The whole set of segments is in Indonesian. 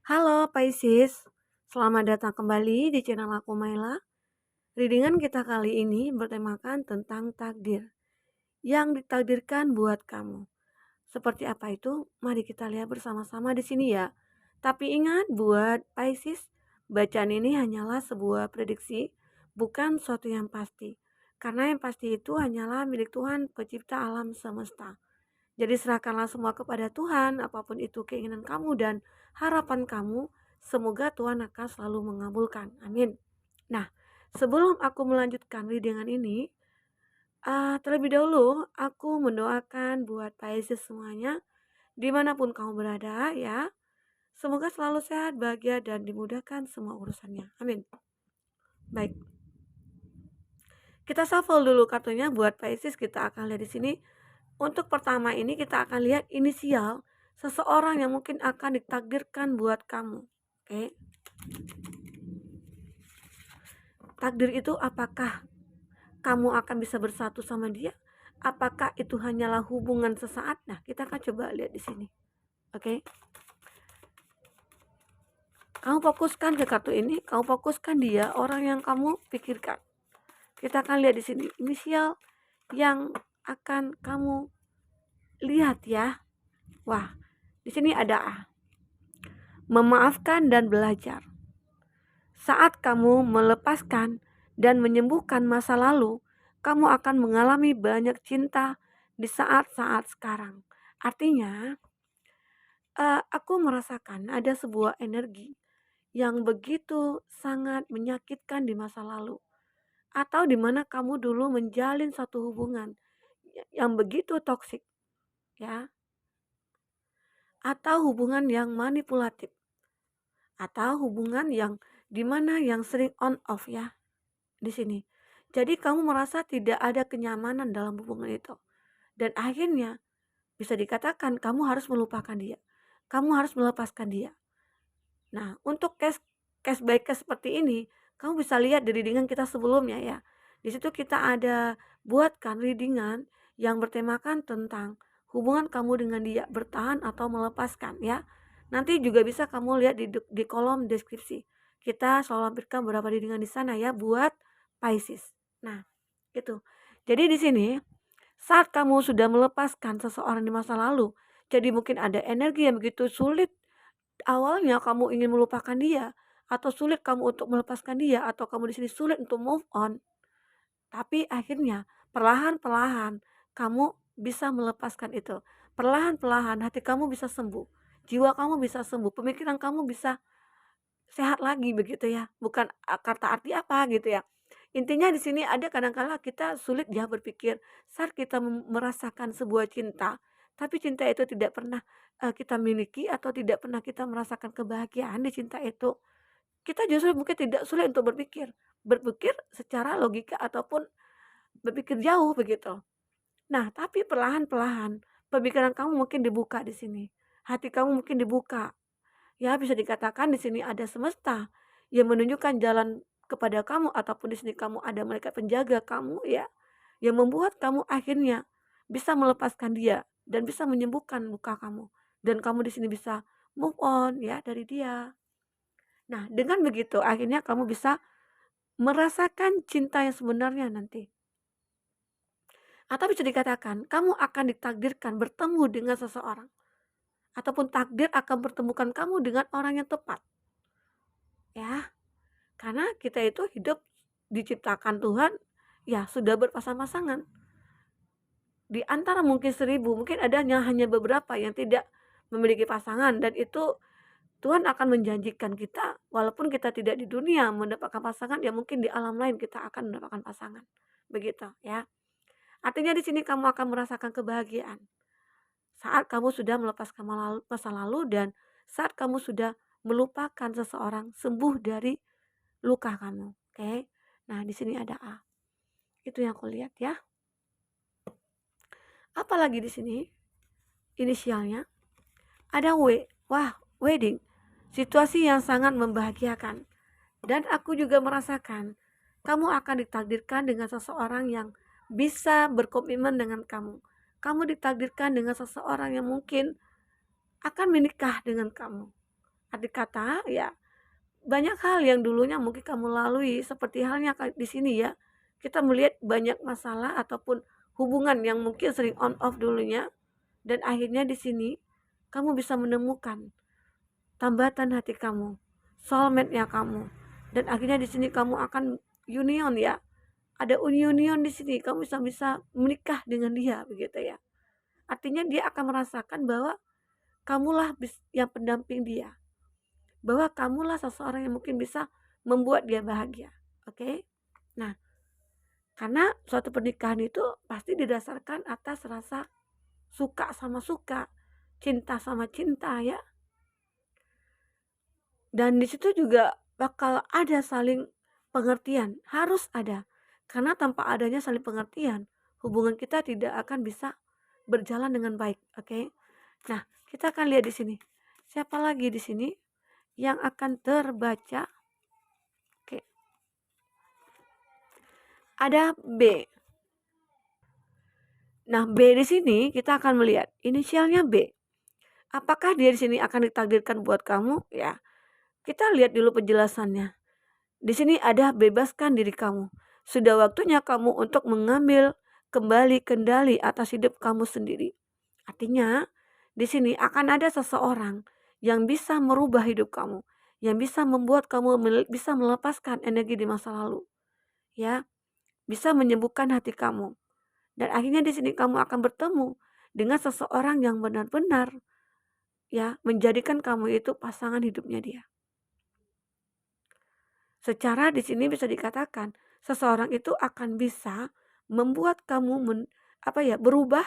Halo Pisces, selamat datang kembali di channel aku Maila. Readingan kita kali ini bertemakan tentang takdir yang ditakdirkan buat kamu. Seperti apa itu? Mari kita lihat bersama-sama di sini ya. Tapi ingat buat Pisces, bacaan ini hanyalah sebuah prediksi, bukan suatu yang pasti. Karena yang pasti itu hanyalah milik Tuhan pencipta alam semesta. Jadi serahkanlah semua kepada Tuhan, apapun itu keinginan kamu dan harapan kamu, semoga Tuhan akan selalu mengabulkan. Amin. Nah, sebelum aku melanjutkan readingan ini, terlebih dahulu aku mendoakan buat Pisces semuanya, dimanapun kamu berada ya. Semoga selalu sehat, bahagia, dan dimudahkan semua urusannya. Amin. Baik, kita shuffle dulu kartunya buat Pisces. Kita akan lihat di sini. Untuk pertama ini kita akan lihat inisial seseorang yang mungkin akan ditakdirkan buat kamu. Oke. Takdir itu apakah kamu akan bisa bersatu sama dia? Apakah itu hanyalah hubungan sesaat? Nah, kita akan coba lihat di sini. Oke. Kamu fokuskan ke kartu ini, kamu fokuskan dia, orang yang kamu pikirkan. Kita akan lihat di sini inisial yang akan kamu lihat ya. Wah, di sini ada A. Memaafkan dan belajar. Saat kamu melepaskan dan menyembuhkan masa lalu, kamu akan mengalami banyak cinta di saat-saat sekarang. Artinya, aku merasakan ada sebuah energi yang begitu sangat menyakitkan di masa lalu. Atau di mana kamu dulu menjalin satu hubungan yang begitu toksik, ya. Atau hubungan yang manipulatif. Atau hubungan yang dimana yang sering on off ya di sini. Jadi kamu merasa tidak ada kenyamanan dalam hubungan itu. Dan akhirnya bisa dikatakan kamu harus melupakan dia. Kamu harus melepaskan dia. Nah, untuk case by case seperti ini, kamu bisa lihat di readingan kita sebelumnya ya. Di situ kita ada buatkan readingan yang bertemakan tentang hubungan kamu dengan dia, bertahan atau melepaskan ya. Nanti juga bisa kamu lihat di kolom deskripsi. Kita selalu lampirkan beberapa readingan di sana ya buat Pisces. Nah, itu. Jadi di sini saat kamu sudah melepaskan seseorang di masa lalu, jadi mungkin ada energi yang begitu sulit. Awalnya kamu ingin melupakan dia, atau sulit kamu untuk melepaskan dia, atau kamu di sini sulit untuk move on. Tapi akhirnya perlahan-perlahan kamu bisa melepaskan itu. Perlahan-perlahan hati kamu bisa sembuh, jiwa kamu bisa sembuh, pemikiran kamu bisa sehat lagi begitu ya. Bukan kata arti apa gitu ya. Intinya di sini ada kadang-kala kita sulit ya berpikir saat kita merasakan sebuah cinta, tapi cinta itu tidak pernah kita miliki atau tidak pernah kita merasakan kebahagiaan di cinta itu. Kita justru mungkin tidak sulit untuk berpikir secara logika ataupun berpikir jauh begitu. Nah, tapi perlahan-perlahan pemikiran kamu mungkin dibuka di sini. Hati kamu mungkin dibuka. Ya, bisa dikatakan di sini ada semesta yang menunjukkan jalan kepada kamu ataupun di sini kamu ada malaikat penjaga kamu ya, yang membuat kamu akhirnya bisa melepaskan dia dan bisa menyembuhkan luka kamu dan kamu di sini bisa move on ya dari dia. Nah, dengan begitu akhirnya kamu bisa merasakan cinta yang sebenarnya nanti. Atau bisa dikatakan kamu akan ditakdirkan bertemu dengan seseorang ataupun takdir akan pertemukan kamu dengan orang yang tepat. Ya, karena kita itu hidup diciptakan Tuhan ya sudah berpasang-pasangan. Di antara mungkin 1000, mungkin adanya hanya beberapa yang tidak memiliki pasangan dan itu Tuhan akan menjanjikan kita walaupun kita tidak di dunia mendapatkan pasangan ya mungkin di alam lain kita akan mendapatkan pasangan. Begitu ya. Artinya di sini kamu akan merasakan kebahagiaan saat kamu sudah melepaskan masa lalu dan saat kamu sudah melupakan seseorang, sembuh dari luka kamu. Oke. Nah, di sini ada A. Itu yang aku lihat ya. Apalagi di sini inisialnya ada W. Wah, wedding. Situasi yang sangat membahagiakan. Dan aku juga merasakan kamu akan ditakdirkan dengan seseorang yang bisa berkomitmen dengan kamu. Kamu ditakdirkan dengan seseorang yang mungkin akan menikah dengan kamu. Arti kata ya banyak hal yang dulunya mungkin kamu lalui seperti halnya di sini ya. Kita melihat banyak masalah ataupun hubungan yang mungkin sering on off dulunya dan akhirnya di sini kamu bisa menemukan tambatan hati kamu, soulmate-nya kamu. Dan akhirnya di sini kamu akan union ya. Ada union di sini, kamu bisa menikah dengan dia begitu ya. Artinya dia akan merasakan bahwa kamulah yang pendamping dia. Bahwa kamulah seseorang yang mungkin bisa membuat dia bahagia. Oke? Nah, karena suatu pernikahan itu pasti didasarkan atas rasa suka sama suka, cinta sama cinta ya. Dan di situ juga bakal ada saling pengertian, harus ada. Karena tanpa adanya saling pengertian, hubungan kita tidak akan bisa berjalan dengan baik, oke? Nah, kita akan lihat di sini. Siapa lagi di sini yang akan terbaca? Oke. Ada B. Nah, B di sini kita akan melihat inisialnya B. Apakah dia di sini akan ditakdirkan buat kamu? Ya, kita lihat dulu penjelasannya. Di sini ada bebaskan diri kamu. Sudah waktunya kamu untuk mengambil kembali kendali atas hidup kamu sendiri. Artinya, di sini akan ada seseorang yang bisa merubah hidup kamu, yang bisa membuat kamu bisa melepaskan energi di masa lalu. Ya, bisa menyembuhkan hati kamu. Dan akhirnya di sini kamu akan bertemu dengan seseorang yang benar-benar ya menjadikan kamu itu pasangan hidupnya dia. Secara di sini bisa dikatakan seseorang itu akan bisa membuat kamu berubah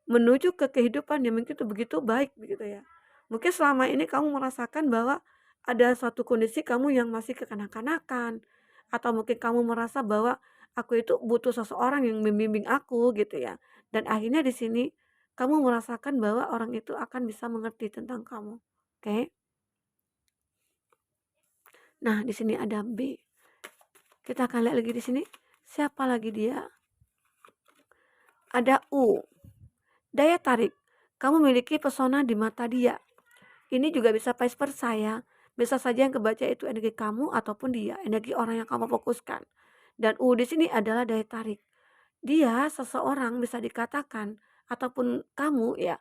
menuju ke kehidupan yang mungkin itu begitu baik begitu ya. Mungkin selama ini kamu merasakan bahwa ada suatu kondisi kamu yang masih kekanak-kanakan atau mungkin kamu merasa bahwa aku itu butuh seseorang yang membimbing aku gitu ya. Dan akhirnya di sini kamu merasakan bahwa orang itu akan bisa mengerti tentang kamu. Oke. Nah, di sini ada B. Kita akan lihat lagi di sini. Siapa lagi dia? Ada U. Daya tarik. Kamu memiliki pesona di mata dia. Ini juga bisa vice versa ya. Bisa saja yang kebaca itu energi kamu ataupun dia, energi orang yang kamu fokuskan. Dan U di sini adalah daya tarik. Dia seseorang bisa dikatakan ataupun kamu ya,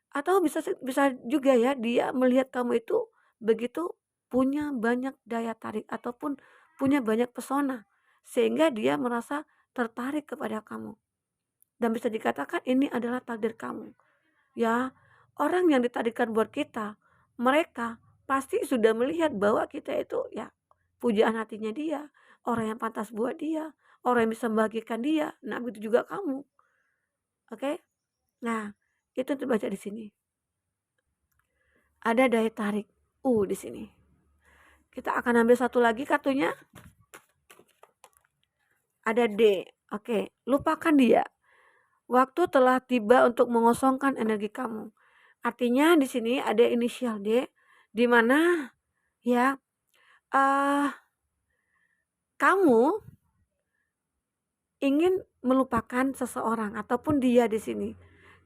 atau bisa bisa juga ya dia melihat kamu itu begitu punya banyak daya tarik ataupun punya banyak pesona sehingga dia merasa tertarik kepada kamu. Dan bisa dikatakan ini adalah takdir kamu. Ya, orang yang ditakdirkan buat kita, mereka pasti sudah melihat bahwa kita itu ya pujaan hatinya dia, orang yang pantas buat dia, orang yang bisa membahagiakan dia. Nah, begitu juga kamu. Oke? Nah, itu terbaca di sini. Ada daya tarik di sini. Kita akan ambil satu lagi kartunya. Ada D. Oke, lupakan dia. Waktu telah tiba untuk mengosongkan energi kamu. Artinya di sini ada inisial D, di mana ya uh, kamu ingin melupakan seseorang ataupun dia di sini,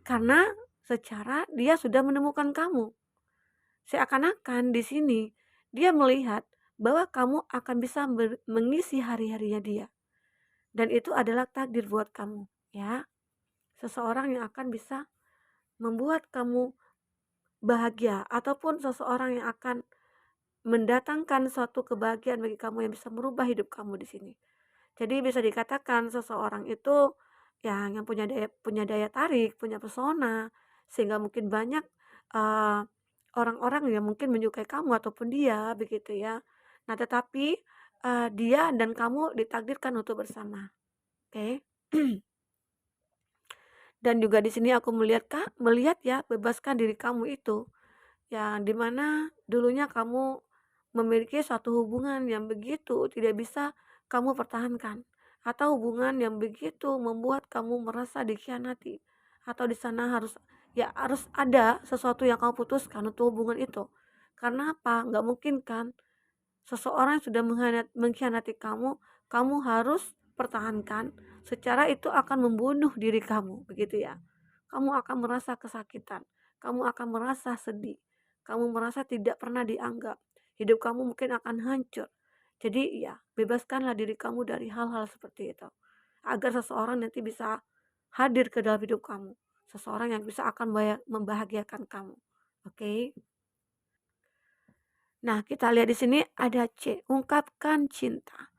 karena secara dia sudah menemukan kamu. Seakan-akan di sini dia melihat bahwa kamu akan bisa mengisi hari-harinya dia, dan itu adalah takdir buat kamu, ya. Seseorang yang akan bisa membuat kamu bahagia ataupun seseorang yang akan mendatangkan suatu kebahagiaan bagi kamu yang bisa merubah hidup kamu di sini. Jadi bisa dikatakan seseorang itu yang punya daya tarik, punya pesona sehingga mungkin banyak uh, orang-orang yang mungkin menyukai kamu ataupun dia begitu ya. Nah, tetapi dia dan kamu ditakdirkan untuk bersama. Oke. Dan juga di sini aku melihat ya bebaskan diri kamu itu yang dimana dulunya kamu memiliki suatu hubungan yang begitu tidak bisa kamu pertahankan atau hubungan yang begitu membuat kamu merasa dikhianati atau di sana harus ada sesuatu yang kamu putuskan untuk hubungan itu. Karena apa? Nggak mungkin kan seseorang yang sudah mengkhianati kamu, kamu harus pertahankan. Secara itu akan membunuh diri kamu, begitu ya. Kamu akan merasa kesakitan, kamu akan merasa sedih, kamu merasa tidak pernah dianggap, hidup kamu mungkin akan hancur. Jadi ya, bebaskanlah diri kamu dari hal-hal seperti itu. Agar seseorang nanti bisa hadir ke dalam hidup kamu. Seseorang yang bisa akan membahagiakan kamu. Oke. Nah, kita lihat di sini ada C, ungkapkan cinta.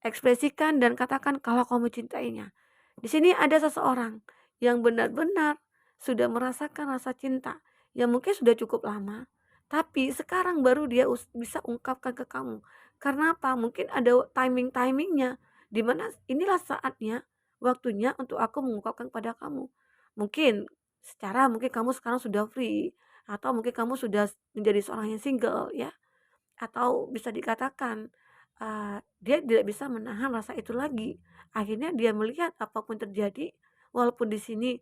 Ekspresikan dan katakan kalau kamu cintainya. Di sini ada seseorang yang benar-benar sudah merasakan rasa cinta yang mungkin sudah cukup lama, tapi sekarang baru dia bisa ungkapkan ke kamu. Karena apa? Mungkin ada timing-timingnya, di mana inilah saatnya, waktunya untuk aku mengungkapkan pada kamu. Mungkin secara mungkin kamu sekarang sudah free, atau mungkin kamu sudah menjadi seorang yang single ya, atau bisa dikatakan, dia tidak bisa menahan rasa itu lagi. Akhirnya dia melihat apapun terjadi, walaupun di sini,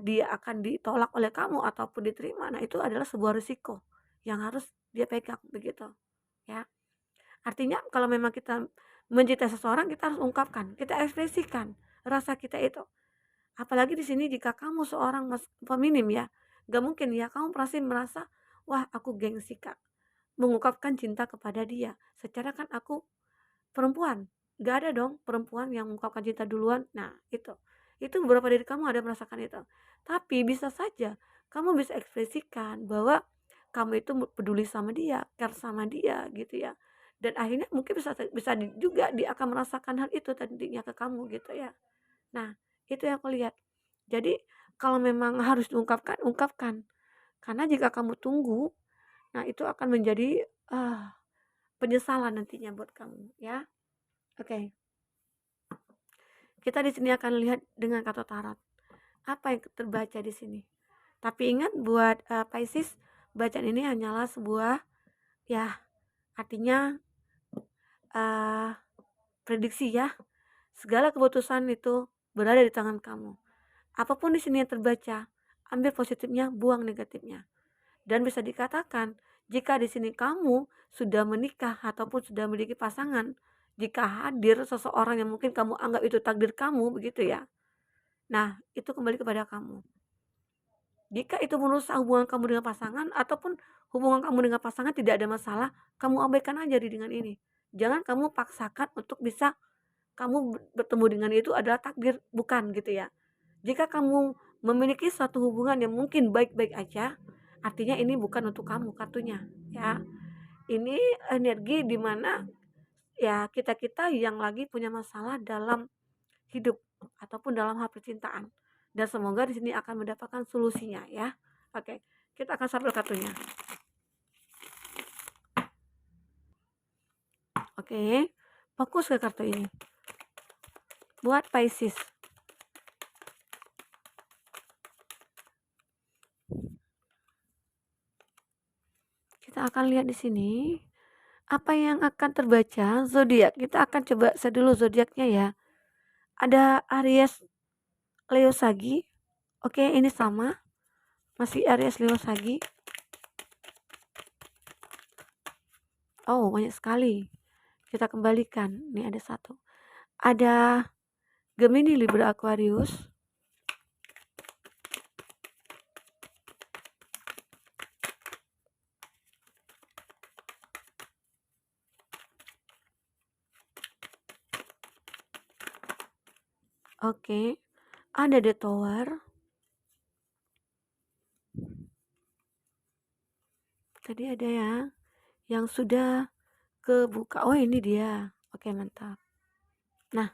dia akan ditolak oleh kamu ataupun diterima, nah itu adalah sebuah risiko yang harus dia pegang, begitu, ya. Artinya kalau memang kita mencintai seseorang, kita harus ungkapkan, kita ekspresikan rasa kita itu. Apalagi di sini jika kamu seorang feminim ya, gak mungkin ya kamu pasti merasa, "Wah aku gengsi Kak, mengungkapkan cinta kepada dia, secara kan aku perempuan, gak ada dong perempuan yang mengungkapkan cinta duluan." Nah itu beberapa dari kamu ada merasakan itu. Tapi bisa saja kamu bisa ekspresikan bahwa kamu itu peduli sama dia, care sama dia gitu ya. Dan akhirnya mungkin bisa bisa juga dia akan merasakan hal itu tadinya ke kamu gitu ya. Nah, itu yang aku lihat. Jadi kalau memang harus diungkapkan, ungkapkan. Karena jika kamu tunggu, nah itu akan menjadi penyesalan nantinya buat kamu ya. Oke. Kita di sini akan lihat dengan kata tarot. Apa yang terbaca di sini? Tapi ingat buat Pisces, bacaan ini hanyalah sebuah ya, artinya prediksi ya. Segala keputusan itu berada di tangan kamu. Apapun di sini yang terbaca, ambil positifnya, buang negatifnya. Dan bisa dikatakan, jika di sini kamu sudah menikah ataupun sudah memiliki pasangan, jika hadir seseorang yang mungkin kamu anggap itu takdir kamu, begitu ya. Nah, itu kembali kepada kamu. Jika itu merusak hubungan kamu dengan pasangan ataupun hubungan kamu dengan pasangan tidak ada masalah, kamu abaikan aja dengan ini. Jangan kamu paksakan untuk bisa kamu bertemu dengan itu adalah takdir, bukan gitu ya. Jika kamu memiliki suatu hubungan yang mungkin baik-baik aja, artinya ini bukan untuk kamu kartunya ya. Ini energi di mana ya kita-kita yang lagi punya masalah dalam hidup ataupun dalam hal percintaan. Dan semoga di sini akan mendapatkan solusinya ya. Oke, kita akan sambil kartunya. Oke, fokus ke kartu ini. Buat Pisces. Kita akan lihat di sini apa yang akan terbaca zodiak. Kita akan coba saya dulu zodiaknya ya. Ada Aries, Leo, Sagi. Oke, ini sama. Masih Aries, Leo, Sagi. Oh, banyak sekali. Kita kembalikan. Ini ada satu. Ada Gemini, Libra, Aquarius. Oke. Ada The Tower. Tadi ada ya yang sudah kebuka. Oh, ini dia. Oke, mantap. Nah,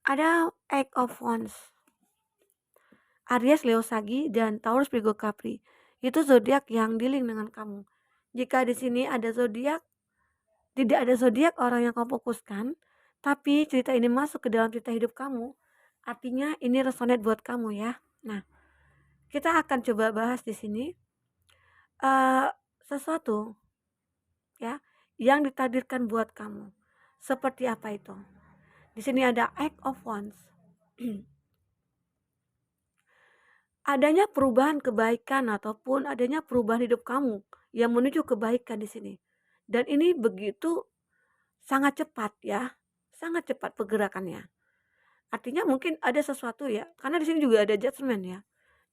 ada Eight of Wands. Aries, Leo, Sagi, dan Taurus, Virgo, Capri. Itu zodiak yang dealing dengan kamu. Jika di sini ada zodiak, tidak ada zodiak orang yang kamu fokuskan, tapi cerita ini masuk ke dalam cerita hidup kamu, artinya ini resonate buat kamu ya. Nah, kita akan coba bahas di sini sesuatu ya yang ditakdirkan buat kamu. Seperti apa itu? Di sini ada Eight of Wands. Adanya perubahan kebaikan ataupun adanya perubahan hidup kamu yang menuju kebaikan di sini. Dan ini begitu sangat cepat ya, sangat cepat pergerakannya. Artinya mungkin ada sesuatu ya, karena di sini juga ada judgment ya.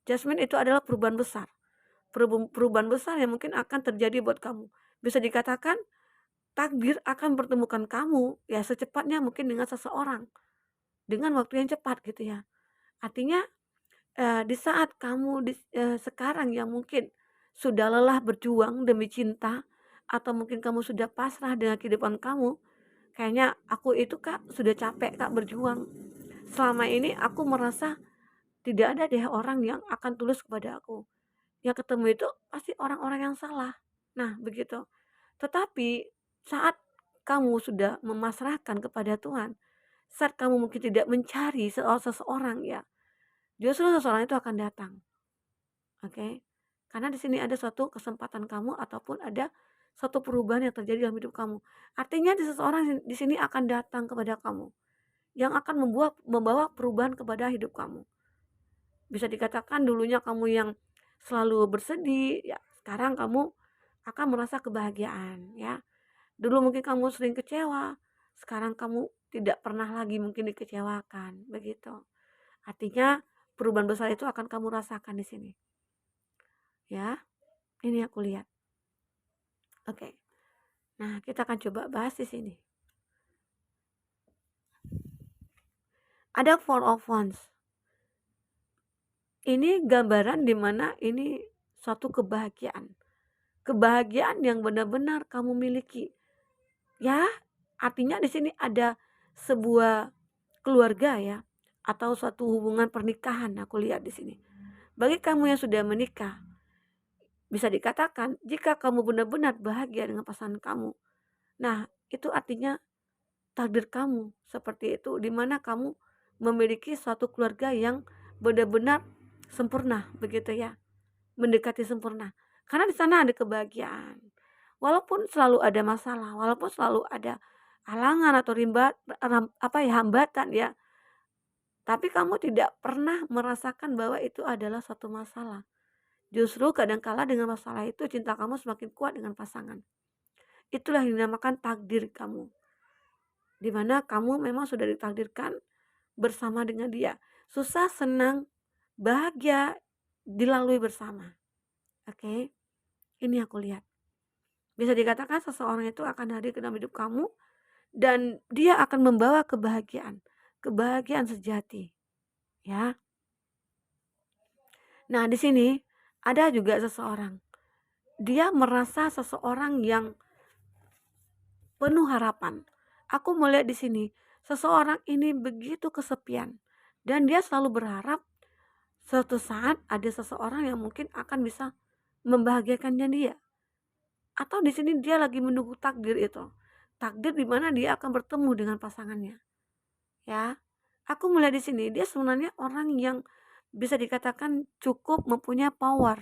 Judgment itu adalah perubahan besar. perubahan besar yang mungkin akan terjadi buat kamu. Bisa dikatakan takdir akan mempertemukan kamu ya secepatnya mungkin dengan seseorang, dengan waktu yang cepat gitu ya. Artinya, di saat kamu sekarang yang mungkin sudah lelah berjuang demi cinta, atau mungkin kamu sudah pasrah dengan kehidupan kamu, kayaknya aku itu Kak, sudah capek Kak berjuang. Selama ini aku merasa tidak ada deh orang yang akan tulus kepada aku. Yang ketemu itu pasti orang-orang yang salah. Nah, begitu. Tetapi saat kamu sudah memasrahkan kepada Tuhan, saat kamu mungkin tidak mencari seseorang ya, justru seseorang itu akan datang. Oke. Karena di sini ada suatu kesempatan kamu ataupun ada suatu perubahan yang terjadi dalam hidup kamu. Artinya di seseorang di sini akan datang kepada kamu yang akan membawa perubahan kepada hidup kamu. Bisa dikatakan dulunya kamu yang selalu bersedih, ya sekarang kamu akan merasa kebahagiaan ya. Dulu mungkin kamu sering kecewa, sekarang kamu tidak pernah lagi mungkin dikecewakan, begitu. Artinya perubahan besar itu akan kamu rasakan di sini. Ya, ini aku lihat. Oke. Nah, kita akan coba bahas di sini. Ada Four of Wands. Ini gambaran di mana ini suatu kebahagiaan. Kebahagiaan yang benar-benar kamu miliki. Ya, artinya di sini ada sebuah keluarga ya, atau suatu hubungan pernikahan aku lihat di sini. Bagi kamu yang sudah menikah, bisa dikatakan jika kamu benar-benar bahagia dengan pasangan kamu, nah itu artinya takdir kamu seperti itu, di mana kamu memiliki suatu keluarga yang benar-benar sempurna begitu ya, mendekati sempurna. Karena di sana ada kebahagiaan. Walaupun selalu ada masalah, walaupun selalu ada halangan atau hambatan ya, tapi kamu tidak pernah merasakan bahwa itu adalah suatu masalah. Justru kadangkala dengan masalah itu cinta kamu semakin kuat dengan pasangan. Itulah yang dinamakan takdir kamu. Di mana kamu memang sudah ditakdirkan bersama dengan dia. Susah, senang, bahagia dilalui bersama. Oke, ini aku lihat. Bisa dikatakan seseorang itu akan hadir ke dalam hidup kamu dan dia akan membawa kebahagiaan, kebahagiaan sejati. Ya. Nah, di sini ada juga seseorang. Dia merasa seseorang yang penuh harapan. Aku melihat di sini seseorang ini begitu kesepian dan dia selalu berharap suatu saat ada seseorang yang mungkin akan bisa membahagiakannya dia. Atau di sini dia lagi menunggu takdir itu. Takdir di mana dia akan bertemu dengan pasangannya. Ya. Aku melihat di sini dia sebenarnya orang yang bisa dikatakan cukup mempunyai power.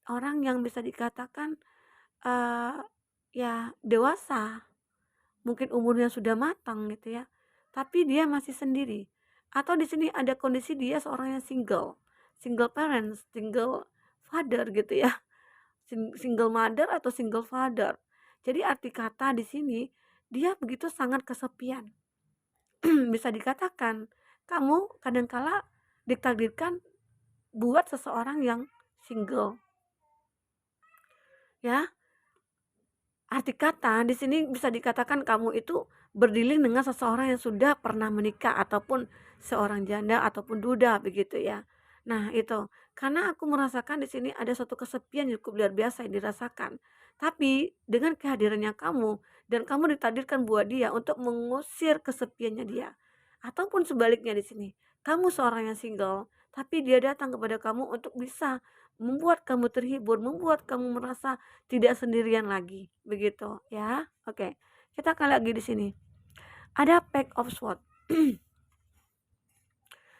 Orang yang bisa dikatakan ya dewasa, mungkin umurnya sudah matang gitu ya, tapi dia masih sendiri. Atau di sini ada kondisi dia seorang yang single, single parents, single father gitu ya, single mother atau single father. Jadi arti kata di sini dia begitu sangat kesepian. Bisa dikatakan kamu kadangkala ditakdirkan buat seseorang yang single. Ya, arti kata di sini bisa dikatakan kamu itu berdiling dengan seseorang yang sudah pernah menikah ataupun seorang janda ataupun duda begitu ya. Nah, itu. Karena aku merasakan di sini ada suatu kesepian yang cukup luar biasa yang dirasakan. Tapi dengan kehadirannya kamu dan kamu ditakdirkan buat dia untuk mengusir kesepiannya dia. Ataupun sebaliknya di sini, kamu seorang yang single, tapi dia datang kepada kamu untuk bisa membuat kamu terhibur, membuat kamu merasa tidak sendirian lagi, begitu ya. Oke, kita akan lagi di sini. Ada Pack of Swords.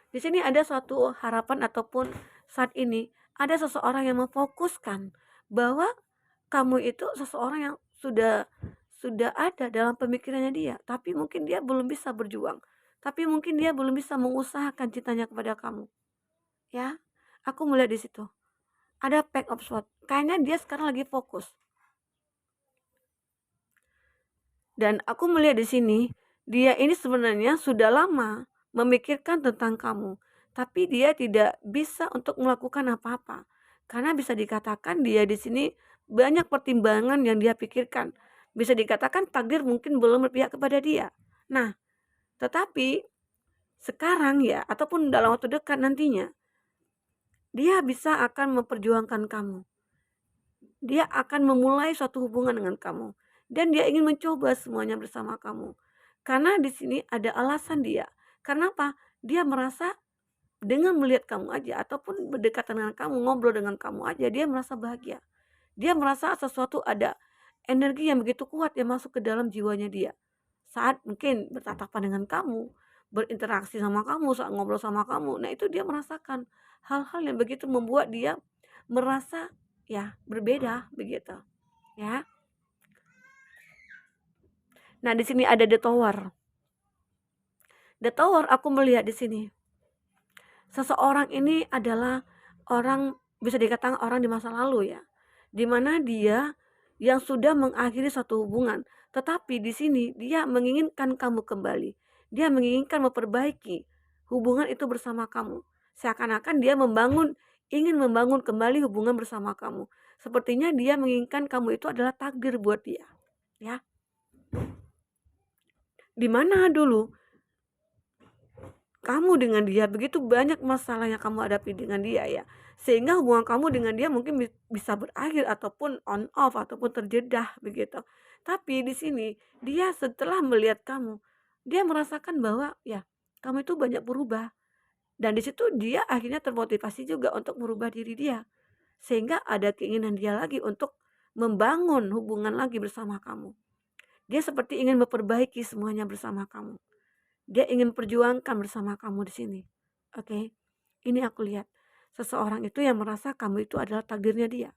Di sini ada suatu harapan ataupun saat ini ada seseorang yang memfokuskan bahwa kamu itu seseorang yang sudah ada dalam pemikirannya dia, tapi mungkin dia belum bisa berjuang. Tapi mungkin dia belum bisa mengusahakan cintanya kepada kamu. Ya, aku melihat di situ. Ada Pack of Swords. Kayaknya dia sekarang lagi fokus. Dan aku melihat di sini, dia ini sebenarnya sudah lama memikirkan tentang kamu, tapi dia tidak bisa untuk melakukan apa-apa. Karena bisa dikatakan dia di sini banyak pertimbangan yang dia pikirkan. Bisa dikatakan takdir mungkin belum berpihak kepada dia. Nah, tetapi sekarang ya, ataupun dalam waktu dekat nantinya, dia bisa akan memperjuangkan kamu. Dia akan memulai suatu hubungan dengan kamu. Dan dia ingin mencoba semuanya bersama kamu. Karena di sini ada alasan dia. Karena apa? Dia merasa dengan melihat kamu aja ataupun berdekatan dengan kamu, ngobrol dengan kamu aja, dia merasa bahagia. Dia merasa sesuatu ada energi yang begitu kuat yang masuk ke dalam jiwanya dia. Saat mungkin bertatapan dengan kamu, berinteraksi sama kamu, saat ngobrol sama kamu. Nah, itu dia merasakan hal-hal yang begitu membuat dia merasa ya berbeda begitu, ya. Nah, di sini ada The Tower. The Tower aku melihat di sini. Seseorang ini adalah orang, bisa dikatakan orang di masa lalu ya. Di mana dia yang sudah mengakhiri suatu hubungan, tetapi di sini dia menginginkan kamu kembali. Dia menginginkan memperbaiki hubungan itu bersama kamu. Seakan-akan dia ingin membangun kembali hubungan bersama kamu. Sepertinya dia menginginkan kamu itu adalah takdir buat dia, ya. Di mana dulu kamu dengan dia begitu banyak masalah yang kamu hadapi dengan dia ya, sehingga hubungan kamu dengan dia mungkin bisa berakhir ataupun on off ataupun terjedah begitu. Tapi di sini dia setelah melihat kamu, dia merasakan bahwa ya kamu itu banyak berubah, dan di situ dia akhirnya termotivasi juga untuk merubah diri dia, sehingga ada keinginan dia lagi untuk membangun hubungan lagi bersama kamu. Dia seperti ingin memperbaiki semuanya bersama kamu. Dia ingin perjuangkan bersama kamu di sini. Oke. Ini aku lihat. Seseorang itu yang merasa kamu itu adalah takdirnya dia.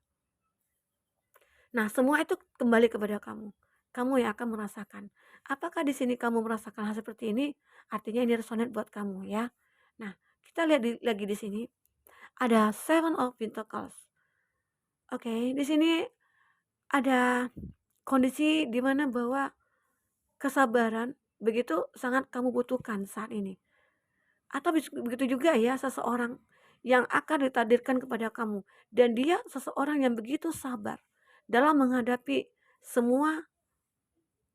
Nah, semua itu kembali kepada kamu. Kamu yang akan merasakan. Apakah di sini kamu merasakan hal seperti ini? Artinya ini resonate buat kamu ya. Nah, kita lihat lagi di sini ada Seven of Pentacles. Oke, di sini ada kondisi di mana bahwa kesabaran begitu sangat kamu butuhkan saat ini. Atau begitu juga ya seseorang yang akan ditakdirkan kepada kamu, dan dia seseorang yang begitu sabar dalam menghadapi semua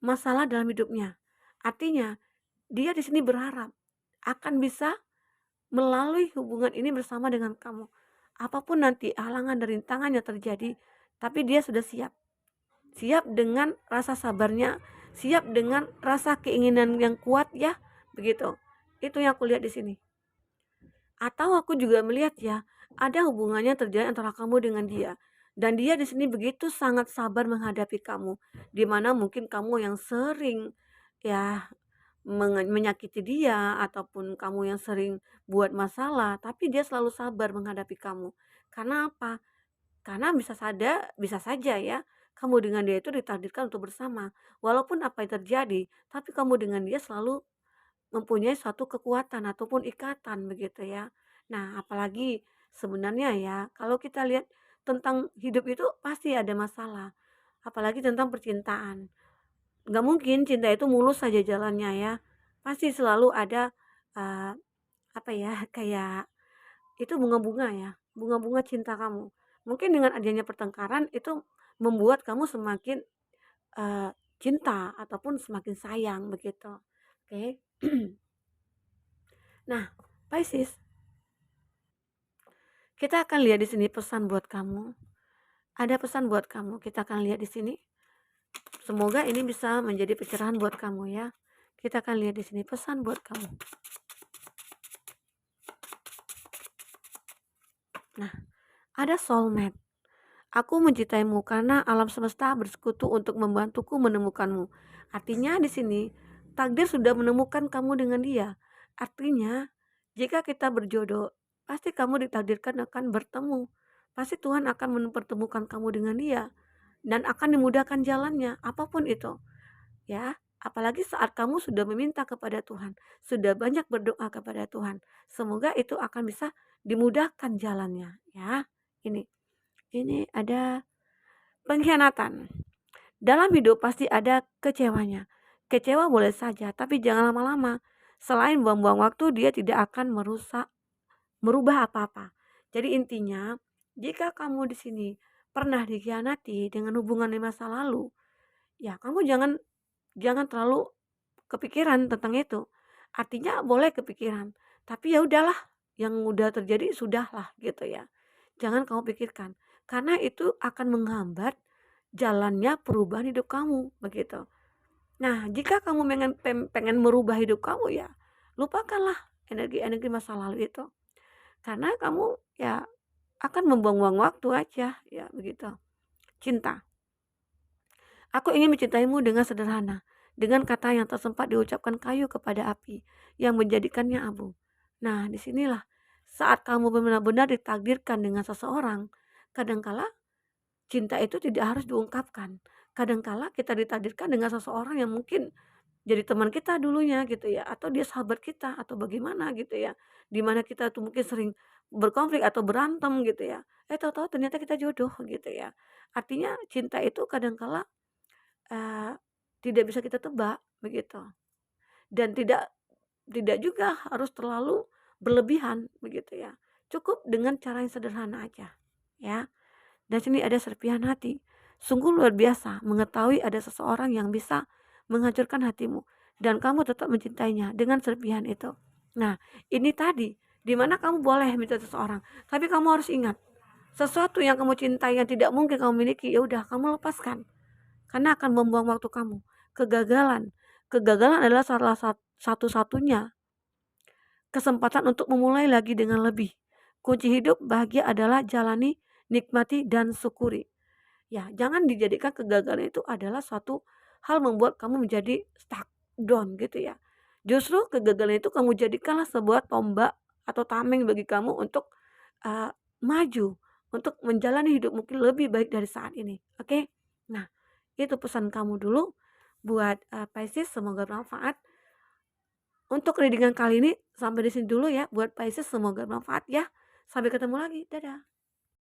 masalah dalam hidupnya. Artinya dia di sini berharap akan bisa melalui hubungan ini bersama dengan kamu. Apapun nanti halangan dan rintangan yang terjadi, tapi dia sudah siap. Siap dengan rasa sabarnya, siap dengan rasa keinginan yang kuat ya, begitu. Itu yang aku lihat di sini. Atau aku juga melihat ya, ada hubungannya terjadi antara kamu dengan dia. Dan dia di sini begitu sangat sabar menghadapi kamu. Di mana mungkin kamu yang sering ya menyakiti dia, ataupun kamu yang sering buat masalah, tapi dia selalu sabar menghadapi kamu. Karena apa? Karena bisa saja ya, kamu dengan dia itu ditakdirkan untuk bersama. Walaupun apa yang terjadi, tapi kamu dengan dia selalu mempunyai suatu kekuatan ataupun ikatan begitu ya. Nah, apalagi sebenarnya ya, kalau kita lihat tentang hidup itu pasti ada masalah. Apalagi tentang percintaan. Nggak mungkin cinta itu mulus saja jalannya ya. Pasti selalu ada eh, apa ya, kayak itu bunga-bunga ya, bunga-bunga cinta kamu. Mungkin dengan adanya pertengkaran itu membuat kamu semakin eh, cinta ataupun semakin sayang begitu. Oke. Nah, Pisces, kita akan lihat di sini pesan buat kamu. Ada pesan buat kamu. Kita akan lihat di sini. Semoga ini bisa menjadi pencerahan buat kamu ya. Kita akan lihat di sini pesan buat kamu. Nah, ada soulmate. Aku mencintaimu karena alam semesta bersekutu untuk membantuku menemukanmu. Artinya di sini takdir sudah menemukan kamu dengan dia. Artinya jika kita berjodoh, pasti kamu ditakdirkan akan bertemu. Pasti Tuhan akan mempertemukan kamu dengan dia dan akan dimudahkan jalannya, apapun itu. Ya, apalagi saat kamu sudah meminta kepada Tuhan, sudah banyak berdoa kepada Tuhan. Semoga itu akan bisa dimudahkan jalannya, ya. Ini ada pengkhianatan. Dalam hidup pasti ada kecewanya. Kecewa boleh saja, tapi jangan lama-lama. Selain buang-buang waktu, dia tidak akan merubah apa-apa. Jadi intinya, Jika kamu di sini pernah dikhianati dengan hubungan di masa lalu, ya kamu jangan jangan terlalu kepikiran tentang itu. Artinya boleh kepikiran, tapi ya udahlah, yang udah terjadi sudahlah gitu ya. Jangan kamu pikirkan, karena itu akan menghambat jalannya perubahan hidup kamu, begitu. Nah, jika kamu pengen merubah hidup kamu ya, lupakanlah energi-energi masa lalu itu. Karena kamu ya akan membuang-buang waktu aja, ya begitu. Cinta. Aku ingin mencintaimu dengan sederhana, dengan kata yang tersempat diucapkan kayu kepada api, yang menjadikannya abu. Nah, disinilah saat kamu benar-benar ditakdirkan dengan seseorang, kadangkala cinta itu tidak harus diungkapkan. Kadangkala kita ditakdirkan dengan seseorang yang mungkin jadi teman kita dulunya gitu ya, atau dia sahabat kita atau bagaimana gitu ya. Di mana kita tuh mungkin sering berkonflik atau berantem gitu ya. Tahu-tahu ternyata kita jodoh gitu ya. Artinya cinta itu kadangkala Eee, tidak bisa kita tebak, begitu. Dan tidak juga harus terlalu berlebihan, begitu ya. Cukup dengan cara yang sederhana aja, ya. Dan sini ada serpihan hati. Sungguh luar biasa mengetahui ada seseorang yang bisa menghancurkan hatimu dan kamu tetap mencintainya dengan serpihan itu. Nah, ini tadi, di mana kamu boleh mencintai seseorang, tapi kamu harus ingat, sesuatu yang kamu cintai yang tidak mungkin kamu miliki, ya udah kamu lepaskan. Karena akan membuang waktu kamu. Kegagalan. Kegagalan adalah satu-satunya kesempatan untuk memulai lagi dengan lebih. Kunci hidup bahagia adalah jalani, nikmati, dan syukuri. Ya, jangan dijadikan kegagalan itu adalah suatu hal membuat kamu menjadi stuck down gitu ya. Justru kegagalan itu kamu jadikanlah sebuah tombak atau tameng bagi kamu untuk uh, maju, untuk menjalani hidup mungkin lebih baik dari saat ini. Oke? Nah, itu pesan kamu dulu buat Pisces, semoga bermanfaat. Untuk readingan kali ini sampai di sini dulu ya buat Pisces, semoga bermanfaat ya. Sampai ketemu lagi. Dadah.